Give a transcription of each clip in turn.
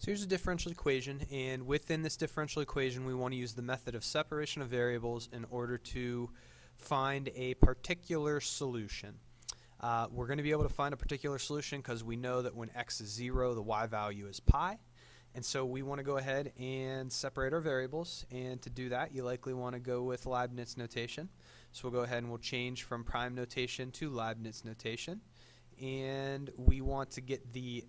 So here's a differential equation, and within this differential equation we want to use the method of separation of variables in order to find a particular solution. We're going to be able to find a particular solution because we know that when x is 0, the y value is pi. And so we want to go ahead and separate our variables, and to do that you likely want to go with Leibniz notation. So we'll go ahead and we'll change from prime notation to Leibniz notation, and we want to get the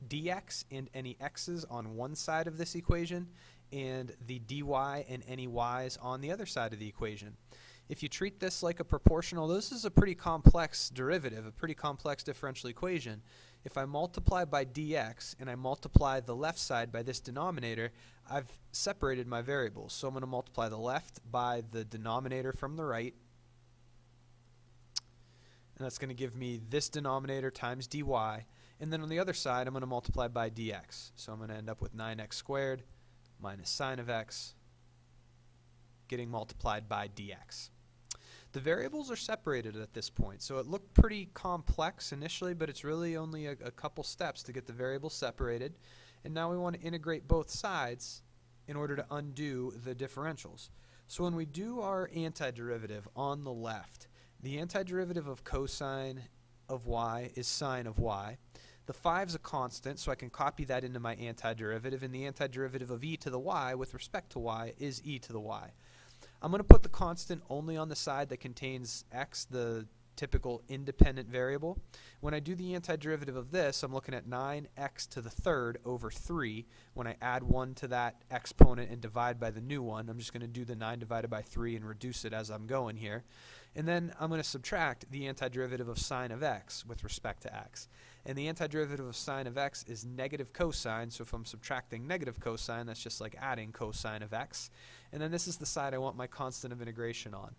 dx and any x's on one side of this equation and the dy and any y's on the other side of the equation. If you treat this like a proportional, this is a pretty complex derivative, a pretty complex differential equation. If I multiply by dx and I multiply the left side by this denominator, I've separated my variables. So I'm going to multiply the left by the denominator from the right, and that's going to give me this denominator times dy. And then on the other side, I'm going to multiply by dx. So I'm going to end up with 9x squared minus sine of x getting multiplied by dx. The variables are separated at this point, so it looked pretty complex initially, but it's really only a couple steps to get the variables separated. And now we want to integrate both sides in order to undo the differentials. So when we do our antiderivative on the left, the antiderivative of cosine of y is sine of y. The 5 is a constant, so I can copy that into my antiderivative, and the antiderivative of e to the y with respect to y is e to the y. I'm going to put the constant only on the side that contains x, the typical independent variable. When I do the antiderivative of this, I'm looking at 9x to the third over 3. When I add 1 to that exponent and divide by the new one, I'm just going to do the 9 divided by 3 and reduce it as I'm going here. And then I'm going to subtract the antiderivative of sine of x with respect to x. And the antiderivative of sine of x is negative cosine, so if I'm subtracting negative cosine, that's just like adding cosine of x. And then this is the side I want my constant of integration on.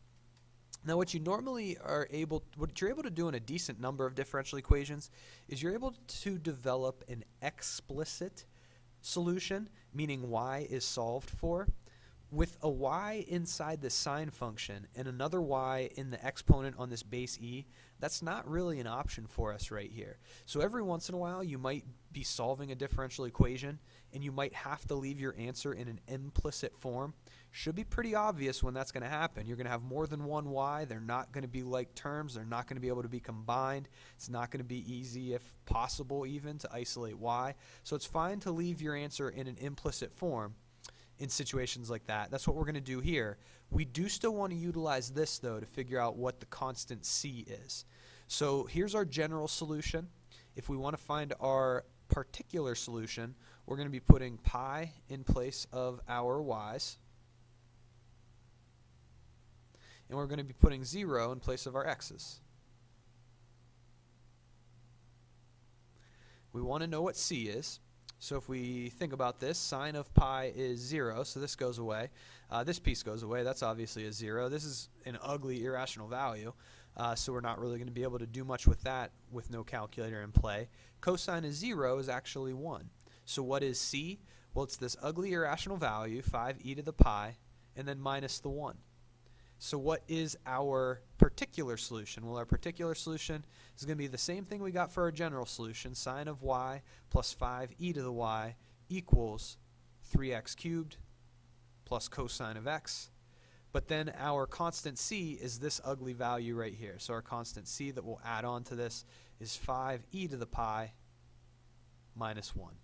Now what you're able to do in a decent number of differential equations is you're able to develop an explicit solution, meaning y is solved for, with a y inside the sine function and another y in the exponent on this base e. That's not really an option for us right here. So every once in a while you might be solving a differential equation and you might have to leave your answer in an implicit form. Should be pretty obvious when that's going to happen. You're going to have more than one y. They're not going to be like terms. They're not going to be able to be combined. It's not going to be easy, if possible even, to isolate y. So it's fine to leave your answer in an implicit form in situations like that. That's what we're going to do here. We do still want to utilize this, though, to figure out what the constant c is. So here's our general solution. If we want to find our particular solution, we're going to be putting pi in place of our y's, and we're going to be putting 0 in place of our x's. We want to know what c is. So if we think about this, sine of pi is 0, so this goes away. This piece goes away. That's obviously a 0. This is an ugly irrational value, so we're not really going to be able to do much with that with no calculator in play. Cosine of 0 is actually 1. So what is c? Well, it's this ugly irrational value, 5e to the pi, and then minus the 1. So what is our particular solution? Well, our particular solution is going to be the same thing we got for our general solution. Sine of y plus 5e to the y equals 3x cubed plus cosine of x. But then our constant c is this ugly value right here. So our constant c that we'll add on to this is 5e to the pi minus 1.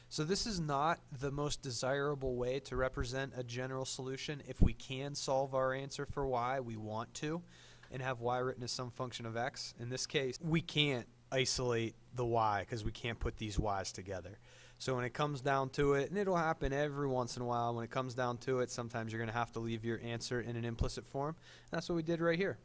So this is not the most desirable way to represent a general solution. If we can solve our answer for y, we want to, and have y written as some function of x. In this case, we can't isolate the y because we can't put these y's together. So when it comes down to it, and it'll happen every once in a while, when it comes down to it, sometimes you're going to have to leave your answer in an implicit form. And that's what we did right here.